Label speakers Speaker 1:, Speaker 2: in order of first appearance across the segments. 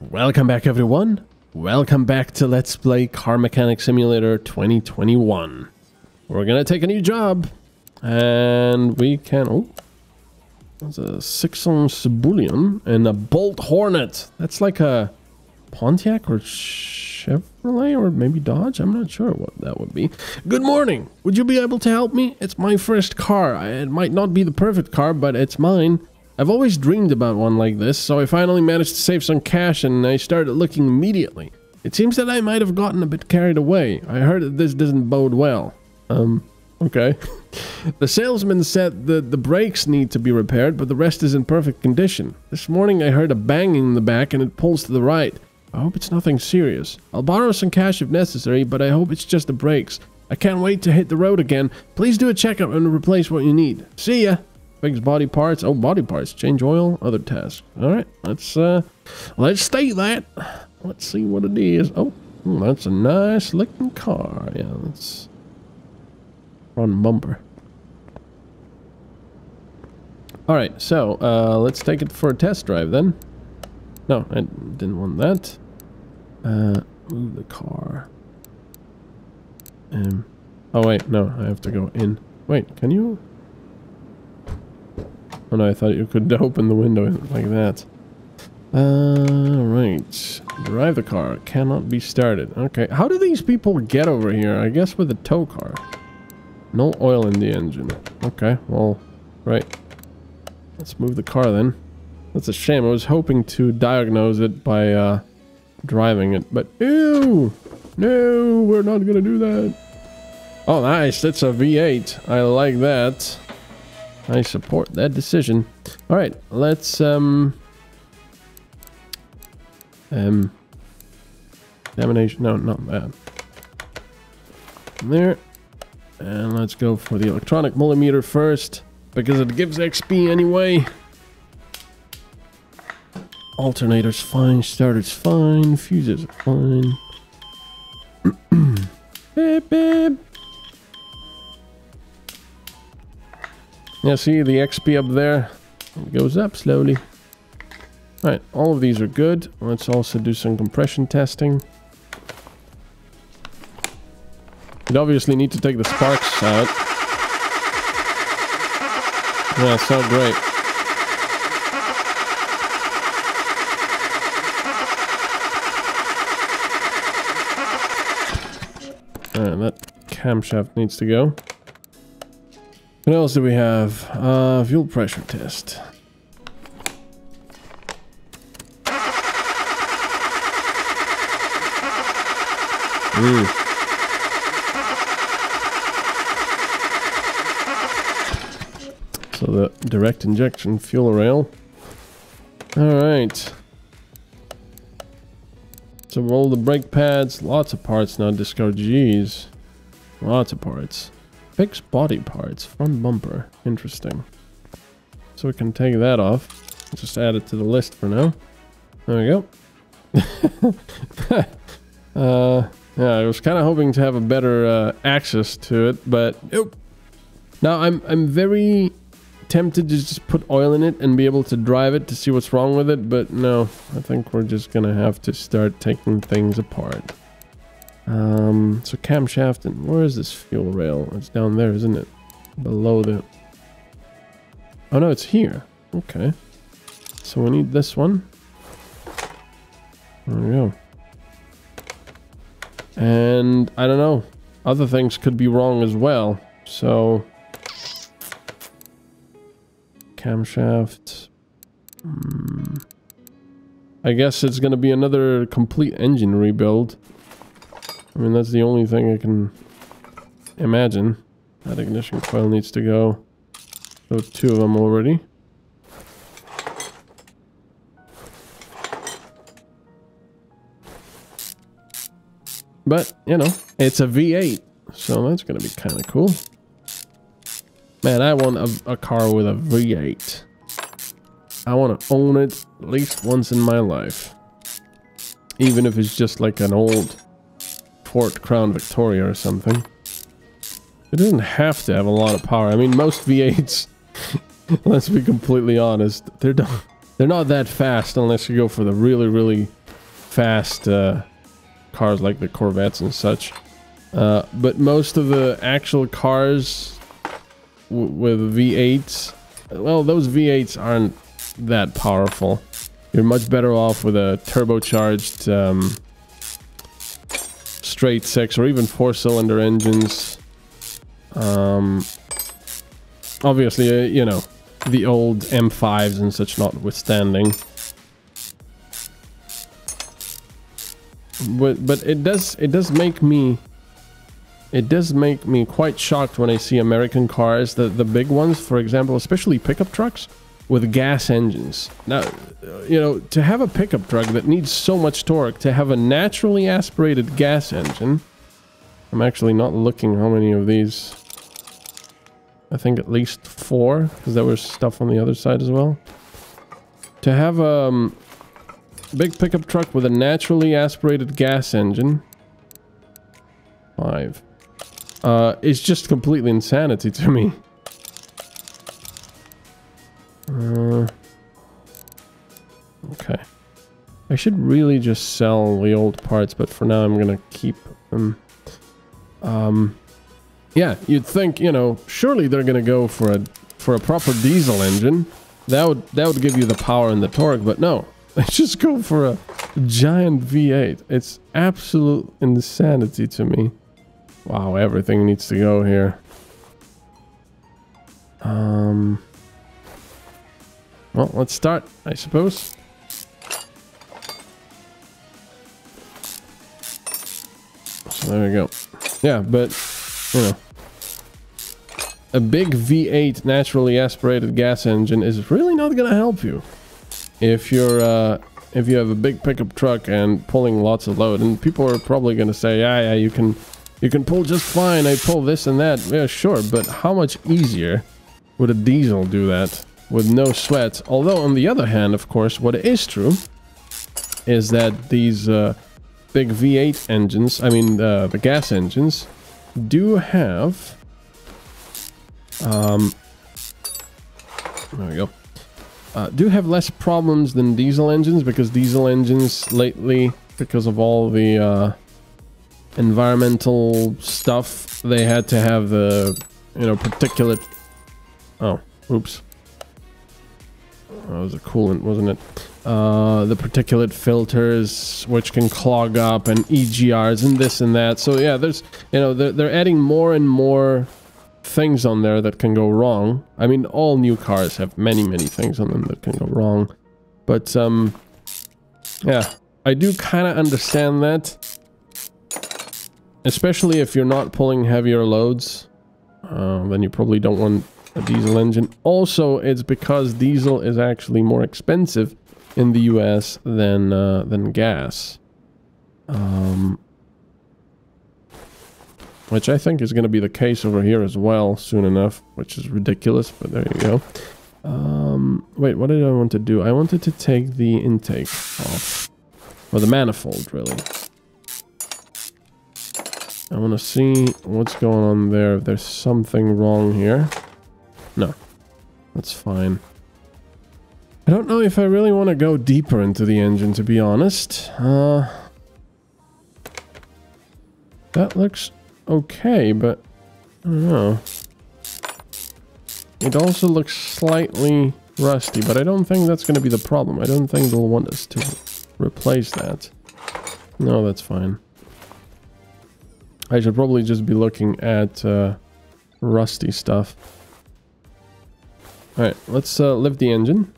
Speaker 1: Welcome back, everyone. Welcome back to Let's Play Car Mechanic Simulator 2021. We're gonna take a new job, and we can... Oh, there's a 6-ounce bullion and a Bolt Hornet. That's like a Pontiac or Chevrolet or maybe Dodge. I'm not sure what that would be. Good morning. Would you be able to help me? It's my first car. It might not be the perfect car, but it's mine. I've always dreamed about one like this, so I finally managed to save some cash and I started looking immediately. It seems that I might have gotten a bit carried away. I heard that this doesn't bode well. Okay. The salesman said that the brakes need to be repaired, but the rest is in perfect condition. This morning I heard a banging in the back and it pulls to the right. I hope it's nothing serious. I'll borrow some cash if necessary, but I hope it's just the brakes. I can't wait to hit the road again. Please do a checkup and replace what you need. See ya! Fix body parts. Oh, body parts. Change oil. Other tasks. Alright, let's state that. Let's see what it is. Oh, that's a nice looking car. Yeah, that's front bumper. Alright, so let's take it for a test drive then. No, I didn't want that. Move the car. Oh wait, no, I have to go in. Wait, can you? Oh no, I thought you could open the window like that. Right. Drive the car. Cannot be started. Okay. How do these people get over here? I guess with a tow car. No oil in the engine. Okay, well, right. Let's move the car then. That's a shame. I was hoping to diagnose it by driving it, but ew! No, we're not gonna do that. Oh, nice. That's a V8. I like that. I support that decision. All right, let's examination. No, not that. There, and let's go for the electronic multimeter first because it gives XP anyway. Alternator's fine, starter's fine, fuses are fine. Beep, beep. Yeah, see the XP up there? It goes up slowly. Alright, all of these are good. Let's also do some compression testing. You'd obviously need to take the sparks out. Yeah, it's not great. Alright, that camshaft needs to go. What else do we have? Fuel pressure test. So the direct injection fuel rail. Alright. So roll the brake pads. Lots of parts now. Discard. Geez. Lots of parts. Fix body parts, front bumper. Interesting. So we can take that off. Just add it to the list for now. There we go. Yeah, I was kind of hoping to have a better access to it, but nope. Now I'm very tempted to just put oil in it and be able to drive it to see what's wrong with it, but no. I think we're just gonna have to start taking things apart. So camshaft, and where is this fuel rail? It's down there, isn't it? Below the... Oh no, it's here. Okay. So we need this one. There we go. And I don't know. Other things could be wrong as well. So... Camshaft. I guess it's gonna be another complete engine rebuild. I mean, that's the only thing I can imagine. That ignition coil needs to go. Those two of them already. But, you know, it's a V8. So that's going to be kind of cool. Man, I want a car with a V8. I want to own it at least once in my life. Even if it's just like an old Ford Crown Victoria or something. It doesn't have to have a lot of power. I mean, most V8s, let's be completely honest, they're not that fast unless you go for the really, really fast cars like the Corvettes and such. But most of the actual cars with V8s, well, those V8s aren't that powerful. You're much better off with a turbocharged straight 6 or even 4-cylinder engines. Obviously, you know, the old M5s and such notwithstanding. But it does make me quite shocked when I see American cars, the big ones, for example, especially pickup trucks with gas engines. Now, you know, to have a pickup truck that needs so much torque, to have a naturally aspirated gas engine. I'm actually not looking how many of these. I think at least 4, because there was stuff on the other side as well. To have a big pickup truck with a naturally aspirated gas engine, 5. It's just completely insanity to me. Okay. I should really just sell the old parts, but for now I'm gonna keep them. Yeah, you'd think, you know, surely they're gonna go for a proper diesel engine. That would give you the power and the torque, but no. They just go for a giant V8. It's absolute insanity to me. Wow, everything needs to go here. Well, let's start, I suppose. So there we go. Yeah, but, you know, a big V8 naturally aspirated gas engine is really not gonna help you if you're if you have a big pickup truck and pulling lots of load. And people are probably gonna say, yeah, you can pull just fine. I pull this and that. Yeah, sure, but how much easier would a diesel do that with no sweat? Although on the other hand, of course, what is true is that these big V8 engines, I mean the gas engines, do have there we go. Do have less problems than diesel engines, because diesel engines lately, because of all the environmental stuff, they had to have the, you know, particulate. Oh, oops. That was a coolant, wasn't it? The particulate filters, which can clog up, and EGRs and this and that. So yeah, there's, you know, they're adding more and more things on there that can go wrong. I mean, all new cars have many things on them that can go wrong. But yeah, I do kind of understand that, especially if you're not pulling heavier loads. Then you probably don't want a diesel engine. Also, it's because diesel is actually more expensive in the US than gas. Which I think is going to be the case over here as well soon enough, which is ridiculous, but there you go. Wait, what did I want to do? I wanted to take the intake off. Or the manifold, really. I want to see what's going on there, if there's something wrong here. No, that's fine. I don't know if I really want to go deeper into the engine, to be honest. That looks okay, but I don't know. It also looks slightly rusty, but I don't think that's going to be the problem. I don't think they'll want us to replace that. No, that's fine. I should probably just be looking at rusty stuff. Alright, let's lift the engine.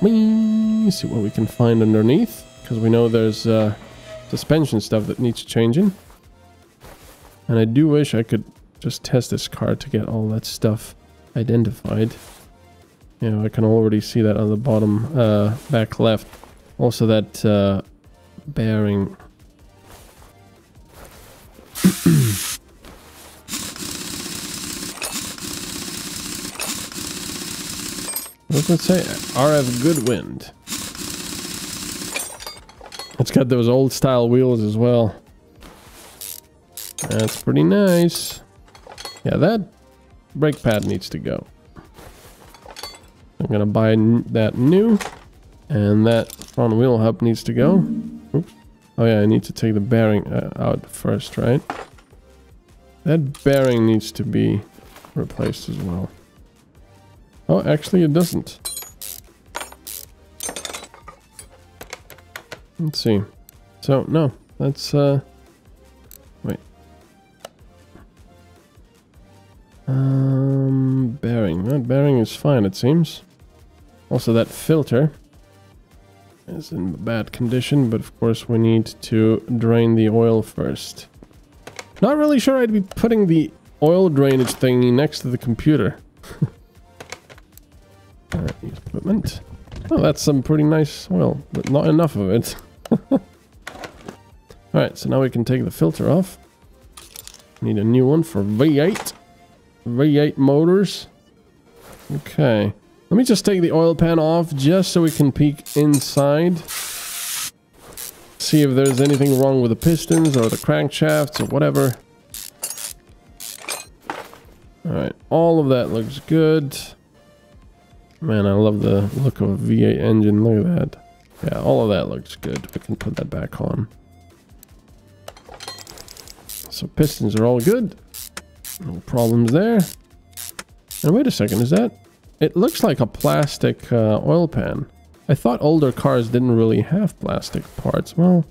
Speaker 1: Whee! See what we can find underneath, because we know there's suspension stuff that needs changing. And I do wish I could just test this car to get all that stuff identified. You know, I can already see that on the bottom back left. Also that bearing. What does it say? RF Goodwind. It's got those old style wheels as well. That's pretty nice. Yeah, that brake pad needs to go. I'm gonna buy that new. And that front wheel hub needs to go. Oops. Oh yeah, I need to take the bearing out first, right? That bearing needs to be replaced as well. Oh, actually it doesn't. Let's see. So, no, that's, wait. Bearing. That bearing is fine, it seems. Also, that filter is in bad condition, but of course we need to drain the oil first. Not really sure I'd be putting the oil drainage thingy next to the computer. Alright, use equipment. Oh, that's some pretty nice oil, but not enough of it. Alright, so now we can take the filter off. Need a new one for V8. V8 motors. Okay. Let me just take the oil pan off just so we can peek inside. See if there's anything wrong with the pistons or the crankshafts or whatever. Alright, all of that looks good. Man, I love the look of a V8 engine. Look at that. Yeah, all of that looks good. We can put that back on. So pistons are all good. No problems there. And wait a second, is that... It looks like a plastic oil pan. I thought older cars didn't really have plastic parts. Well,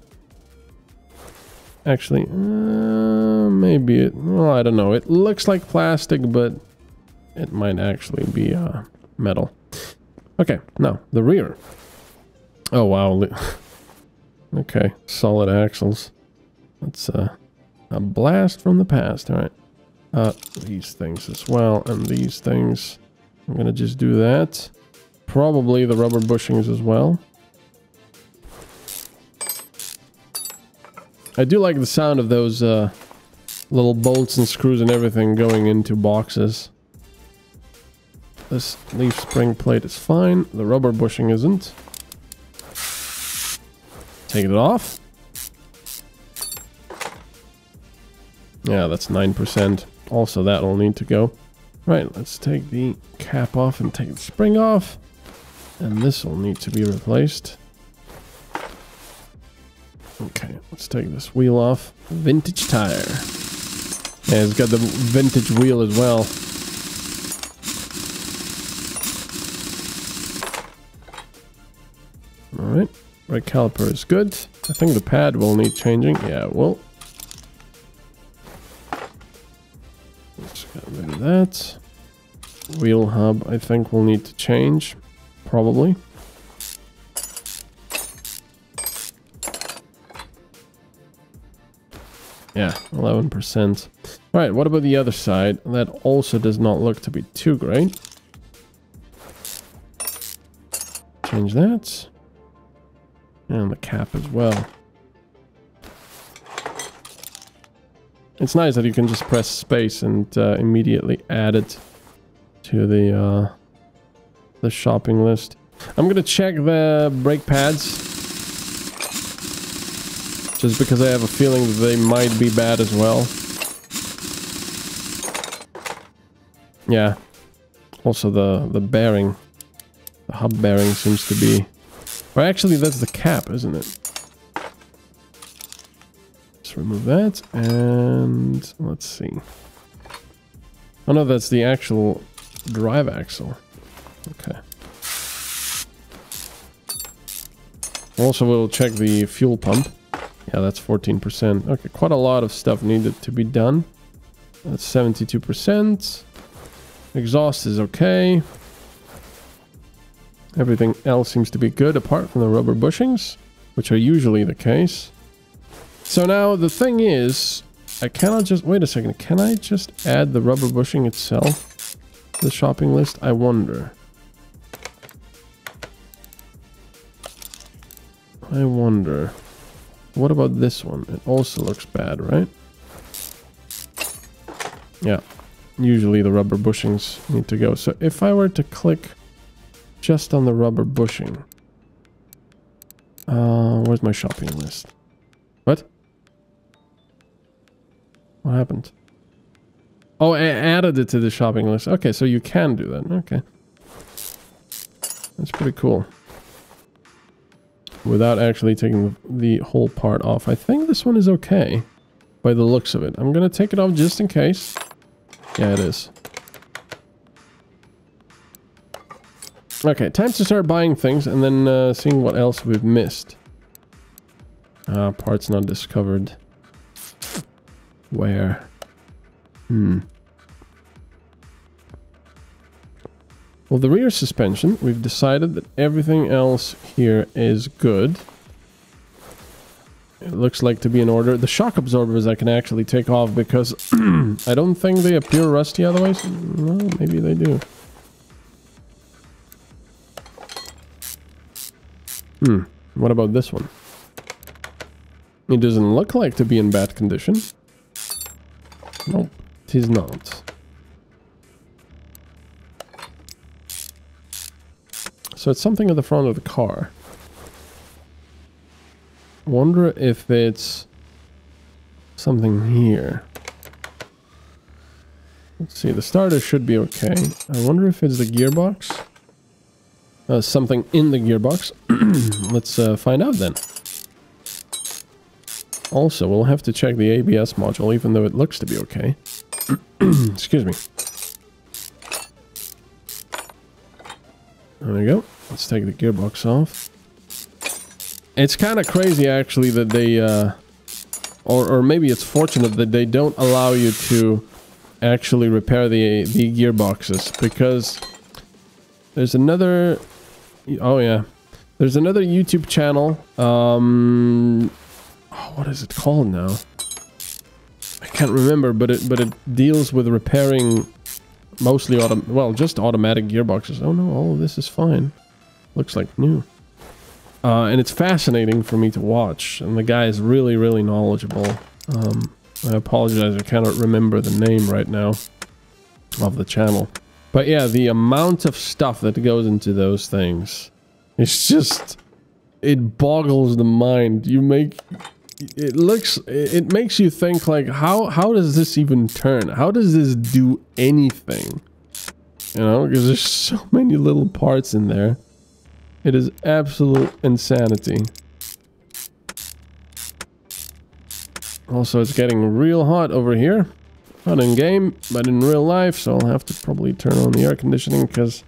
Speaker 1: actually, maybe it... Well, I don't know. It looks like plastic, but it might actually be metal. Okay, now, the rear. Oh, wow. Okay, solid axles. That's a blast from the past. All right. These things as well, and these things. I'm gonna just do that. Probably the rubber bushings as well. I do like the sound of those little bolts and screws and everything going into boxes. This leaf spring plate is fine. The rubber bushing isn't. Take it off. Yeah, that's 9%. Also, that will need to go. Right, let's take the cap off and take the spring off. And this will need to be replaced. Okay, let's take this wheel off. Vintage tire. Yeah, it's got the vintage wheel as well. Alright, brake caliper is good. I think the pad will need changing. Yeah, it will. Let's get rid of that. Wheel hub, I think we'll need to change. Probably. Yeah, 11%. Alright, what about the other side? That also does not look to be too great. Change that. And the cap as well. It's nice that you can just press space and immediately add it to the shopping list. I'm gonna check the brake pads. Just because I have a feeling that they might be bad as well. Yeah. Also the bearing. The hub bearing seems to be... Or actually that's the cap, isn't it? Let's remove that and let's see. Oh no, that's the actual drive axle. Okay. Also we'll check the fuel pump. Yeah, that's 14%. Okay, quite a lot of stuff needed to be done. That's 72%. Exhaust is okay. Everything else seems to be good apart from the rubber bushings, which are usually the case. So now the thing is, I cannot just... Wait a second, can I just add the rubber bushing itself to the shopping list? I wonder. I wonder. What about this one? It also looks bad, right? Yeah. Usually the rubber bushings need to go. So if I were to click just on the rubber bushing... where's my shopping list? What? What happened? Oh, I added it to the shopping list. Okay, so you can do that. Okay. That's pretty cool. without actually taking the whole part off. I think this one is okay by the looks of it. I'm gonna take it off just in case. Yeah, it is. Okay, time to start buying things and then seeing what else we've missed. Parts not discovered. Where? Well, the rear suspension, we've decided that everything else here is good. It looks like to be in order. The shock absorbers I can actually take off because I don't think they appear rusty otherwise. Well, maybe they do. What about this one? It doesn't look like to be in bad condition. Nope, it is not. So it's something at the front of the car. Wonder if it's something here. Let's see, the starter should be okay. I wonder if it's the gearbox. Something in the gearbox. Let's find out then. Also, we'll have to check the ABS module, even though it looks to be okay. Excuse me. There we go. Let's take the gearbox off. It's kind of crazy, actually, that they... or maybe it's fortunate that they don't allow you to actually repair the gearboxes, because there's another... Oh, yeah. There's another YouTube channel. What is it called now? I can't remember, but it deals with repairing mostly just automatic gearboxes. Oh no, all of this is fine. Looks like new. And it's fascinating for me to watch, and the guy is really, really knowledgeable. I apologize, I cannot remember the name right now of the channel. But yeah, the amount of stuff that goes into those things, it's just, it boggles the mind. It makes you think, like, how does this even turn? How does this do anything? You know, because there's so many little parts in there. It is absolute insanity. Also, it's getting real hot over here. Not in game, but in real life, so I'll have to probably turn on the air conditioning, because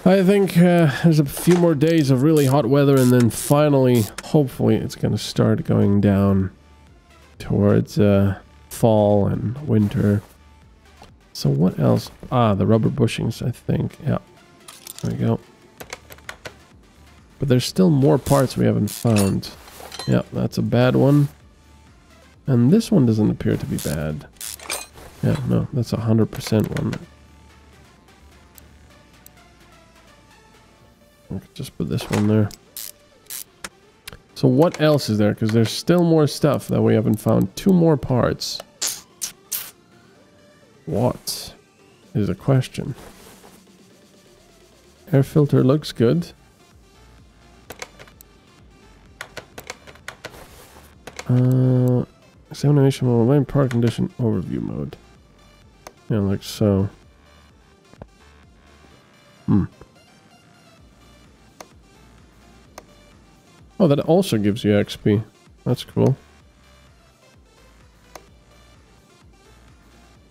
Speaker 1: I think there's a few more days of really hot weather, and then finally, hopefully, it's going to start going down towards fall and winter. So what else? The rubber bushings, I think. Yeah, there we go. But there's still more parts we haven't found. Yeah, that's a bad one. And this one doesn't appear to be bad. Yeah, no, that's 100% one. Just put this one there. So what else is there? Because there's still more stuff that we haven't found. 2 more parts. What is the question? Air filter looks good. Examination mode, lane part condition overview mode. Yeah, like so. Oh, that also gives you XP. That's cool.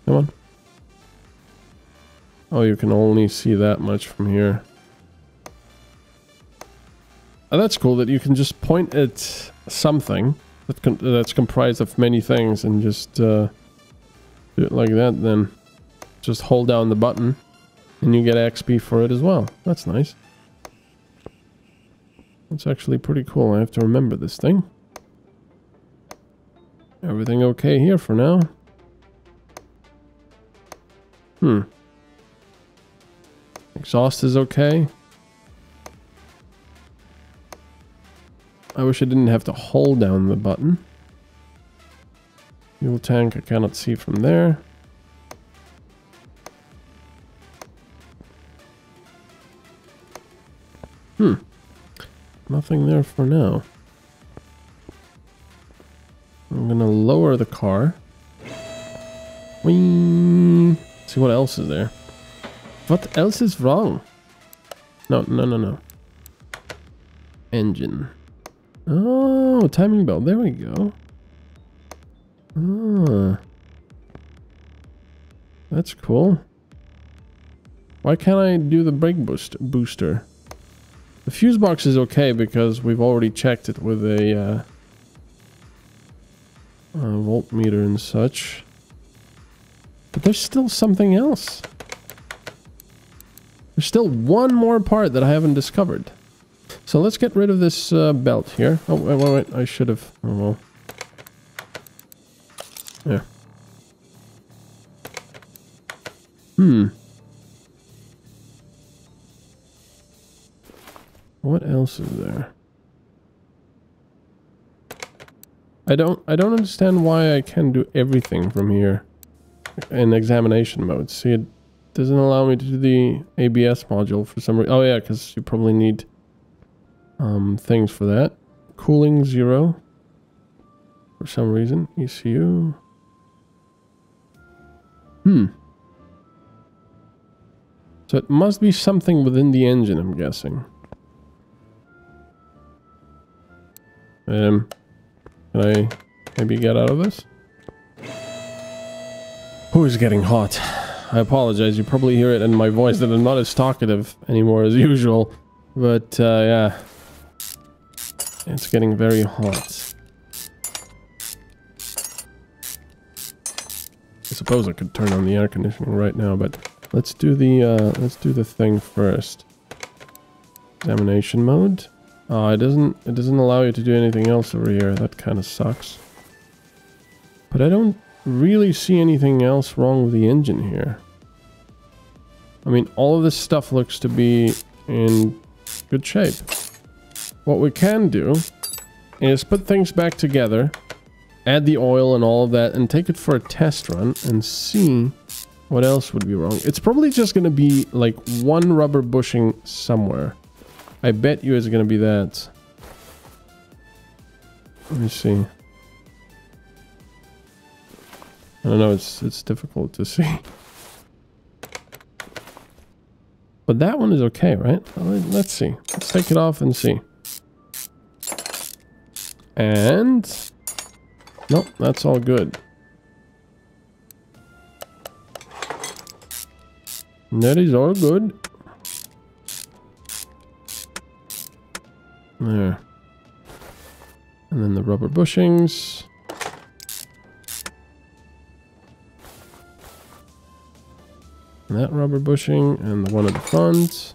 Speaker 1: Come on. Oh, you can only see that much from here. Oh, that's cool that you can just point at something that's comprised of many things and just do it like that, then just hold down the button and you get XP for it as well. That's nice. That's actually pretty cool. I have to remember this thing. Everything okay here for now? Exhaust is okay. I wish I didn't have to hold down the button. Fuel tank I cannot see from there. Nothing there for now. I'm gonna lower the car. Whee! See what else is there. What else is wrong? No. engine. Oh, timing belt. There we go. Ah. That's cool. Why can't I do the brake booster? The fuse box is okay because we've already checked it with a voltmeter and such. But there's still something else. There's still one more part that I haven't discovered. So let's get rid of this belt here. Oh, wait. I should have... Oh, well. Yeah. What else is there? I don't understand why I can't do everything from here in examination mode. See, it doesn't allow me to do the ABS module for some reason. Oh yeah, because you probably need things for that. Cooling 0 for some reason. ECU. So it must be something within the engine, I'm guessing. Can I maybe get out of this? Who is getting hot? I apologize, you probably hear it in my voice that I'm not as talkative anymore as usual. But yeah, it's getting very hot. I suppose I could turn on the air conditioning right now, but let's do the thing first. Examination mode. Oh, it doesn't allow you to do anything else over here. That kind of sucks. But I don't really see anything else wrong with the engine here. I mean, all of this stuff looks to be in good shape. What we can do is put things back together, add the oil and all of that, and take it for a test run and see what else would be wrong. It's probably just going to be like one rubber bushing somewhere. I bet you it's going to be that. Let me see. I don't know, it's difficult to see. But that one is okay, right? Let's see. Let's take it off and see. And... nope, that's all good. That is all good. There. And then the rubber bushings. And that rubber bushing and the one at the front.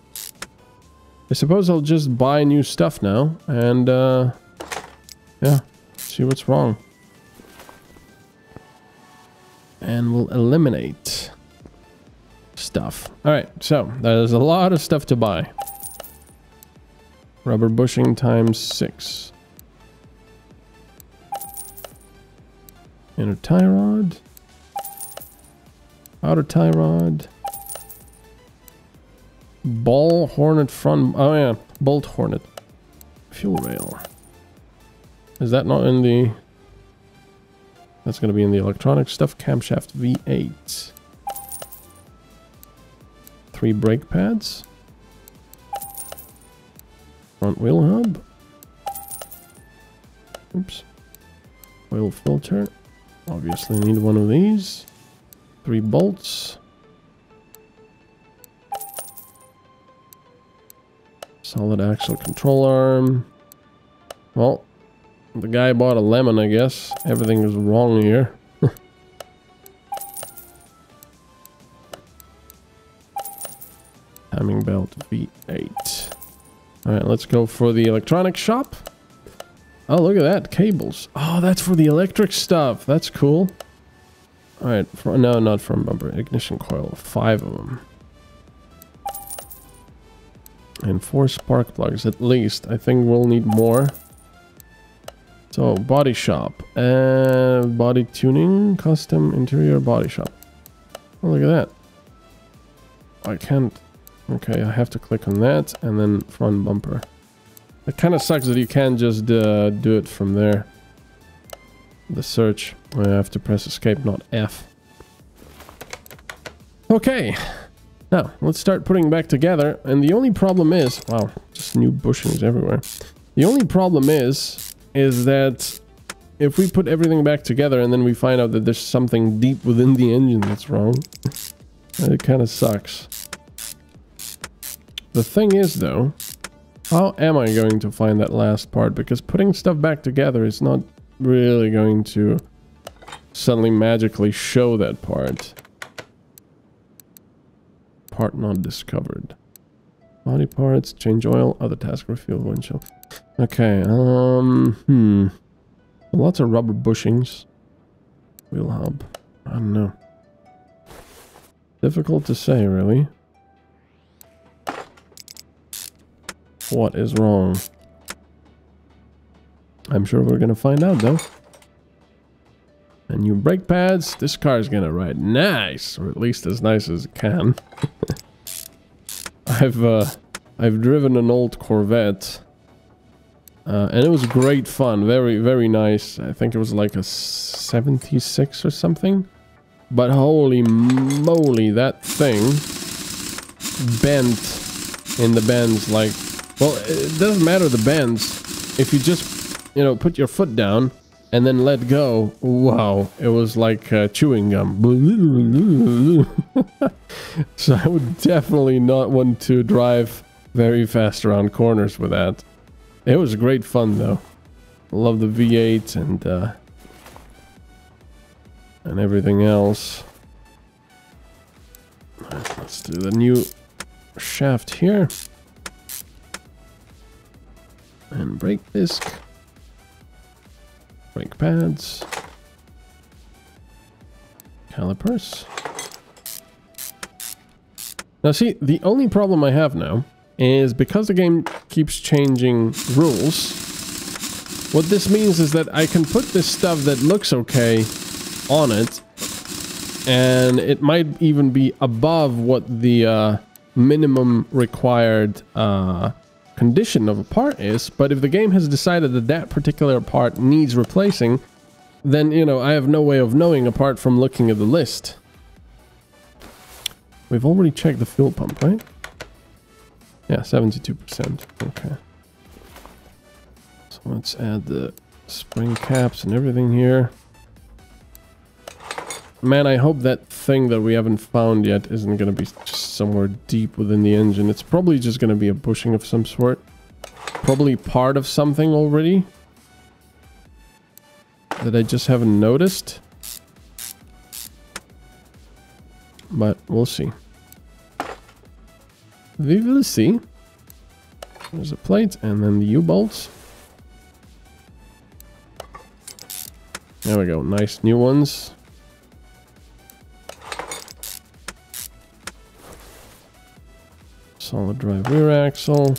Speaker 1: I suppose I'll just buy new stuff now and yeah, see what's wrong. And we'll eliminate stuff. Alright, so there's a lot of stuff to buy. Rubber bushing times 6. Inner tie rod. Outer tie rod. Ball Hornet front... oh yeah, bolt Hornet. Fuel rail. Is that not in the... that's going to be in the electronic stuff. Camshaft V8. 3 brake pads. Front wheel hub. Oops. Oil filter. Obviously need one of these. 3 bolts. Solid axle control arm. Well, the guy bought a lemon, I guess. Everything is wrong here. Timing belt V8. Alright, let's go for the electronic shop. Oh, look at that. Cables. Oh, that's for the electric stuff. That's cool. Alright, no, not front bumper. Ignition coil. 5 of them. And 4 spark plugs at least. I think we'll need more. So, body shop. Body tuning. Custom interior body shop. Oh, look at that. I can't... okay, I have to click on that. And then front bumper. It kind of sucks that you can't just do it from there. The search. I have to press escape, not F. Okay. Now, let's start putting back together. And the only problem is... wow, just new bushings everywhere. The only problem is that if we put everything back together and then we find out that there's something deep within the engine that's wrong, it kind of sucks. The thing is though, how am I going to find that last part? Because putting stuff back together is not really going to suddenly magically show that part. Part not discovered. Body parts, change oil, other task, refuel windshield. Okay, lots of rubber bushings. Wheel hub. I don't know. Difficult to say, really. What is wrong? I'm sure we're gonna find out, though. And new brake pads. This car is gonna ride nice, or at least as nice as it can. I've driven an old Corvette, and it was great fun. Very, very nice. I think it was like a 76 or something. But holy moly, that thing bent in the bends like... Well, it doesn't matter the bends. If you just, you know, put your foot down and then let go, wow, it was like chewing gum. So I would definitely not want to drive very fast around corners with that. It was great fun though. I love the V8 and everything else. Right, let's do the new shaft here. And brake disc. Brake pads. Calipers. Now see, the only problem I have now is because the game keeps changing rules, what this means is that I can put this stuff that looks okay on it, and it might even be above what the minimum required condition of a part is, but if the game has decided that that particular part needs replacing, then, you know, I have no way of knowing apart from looking at the list. We've already checked the fuel pump, right? Yeah, 72%. Okay. So let's add the spring caps and everything here. Man, I hope that thing that we haven't found yet isn't going to be just somewhere deep within the engine. It's probably just going to be a bushing of some sort. Probably part of something already that I just haven't noticed. But we'll see. We will see. There's a plate and then the U-bolts. There we go. Nice new ones. Solid drive rear axle.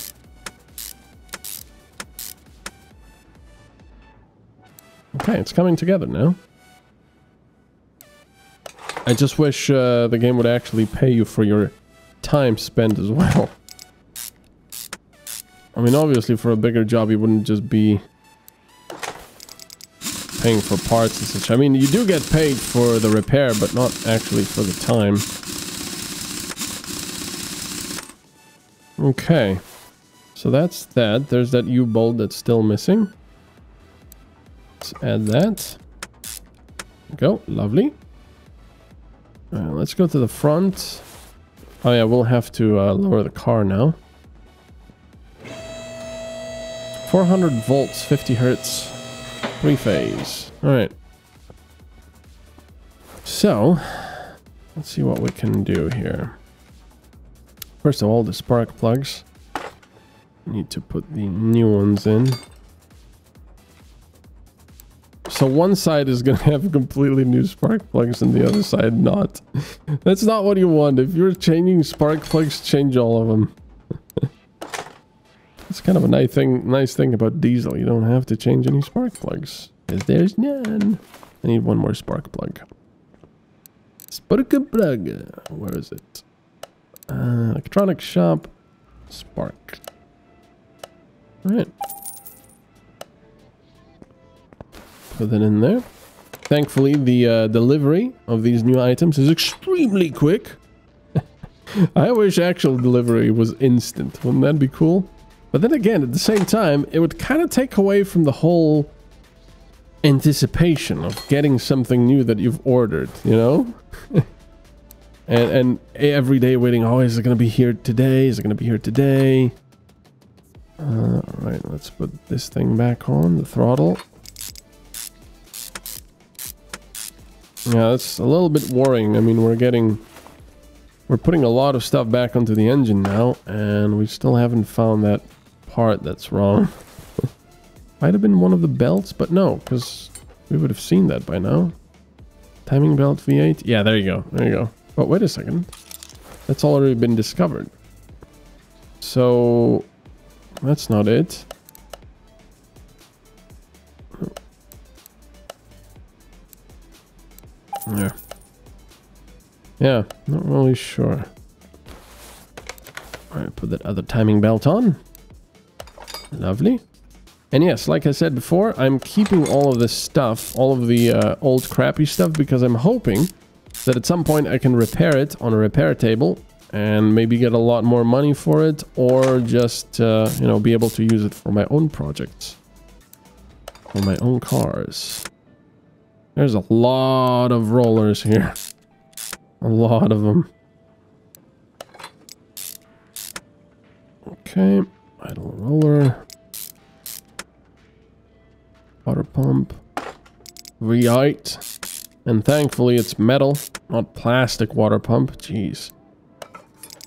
Speaker 1: Okay, it's coming together now. I just wish the game would actually pay you for your time spent as well. I mean, obviously for a bigger job you wouldn't just be paying for parts and such. I mean, you do get paid for the repair, but not actually for the time. Okay, so that's that. There's that U-bolt that's still missing. Let's add that. Go, lovely. Let's go to the front. Oh yeah, we'll have to lower the car now. 400 volts, 50 hertz, 3-phase. All right. So, let's see what we can do here. First of all, the spark plugs. Need to put the new ones in. So one side is going to have completely new spark plugs and the other side not. That's not what you want. If you're changing spark plugs, change all of them. It's kind of a nice thing about diesel. You don't have to change any spark plugs, because there's none. I need one more spark plug. Spark plug. Where is it? Electronic shop. Spark. All right. Put that in there. Thankfully, the delivery of these new items is extremely quick. I wish actual delivery was instant. Wouldn't that be cool? But then again, at the same time, it would kind of take away from the whole anticipation of getting something new that you've ordered, you know? and every day waiting, oh, is it going to be here today? Is it going to be here today? Alright, let's put this thing back on, the throttle. Yeah, that's a little bit worrying. I mean, we're putting a lot of stuff back onto the engine now, and we still haven't found that part that's wrong. Might have been one of the belts, but no, because we would have seen that by now. Timing belt V8. Yeah, there you go. There you go. But wait a second. That's already been discovered. So that's not it. Yeah. Yeah, not really sure. Alright, put that other timing belt on. Lovely. And yes, like I said before, I'm keeping all of this stuff, all of the old crappy stuff, because I'm hoping that at some point I can repair it on a repair table and maybe get a lot more money for it, or just, you know, be able to use it for my own projects, for my own cars. There's a lot of rollers here. A lot of them. Okay, idle roller. Water pump. V8. And thankfully it's metal, not plastic water pump. Jeez.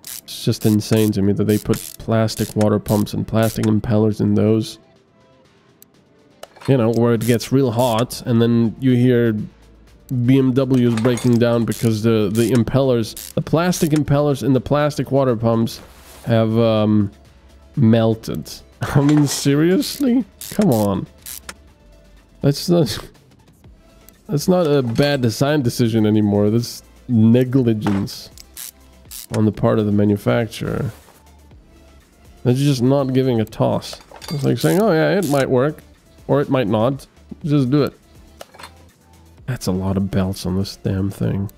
Speaker 1: It's just insane to me that they put plastic water pumps and plastic impellers in those. You know, where it gets real hot and then you hear BMWs breaking down because the impellers, the plastic impellers in the plastic water pumps have melted. I mean, seriously? Come on. That's not a bad design decision anymore. That's negligence on the part of the manufacturer. They're just not giving a toss. It's like saying, oh yeah, it might work, or it might not. Just do it. That's a lot of belts on this damn thing.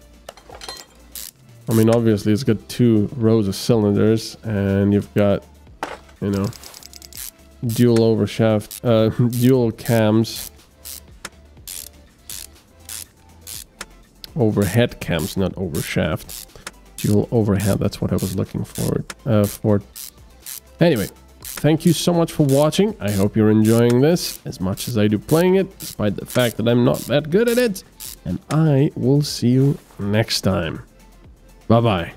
Speaker 1: I mean, obviously it's got 2 rows of cylinders, and you've got, you know, dual overshaft, dual cams. Overhead cams, not overshaft. Dual overhead, that's what I was looking for. Anyway, thank you so much for watching. I hope you're enjoying this as much as I do playing it, despite the fact that I'm not that good at it. And I will see you next time. Bye-bye.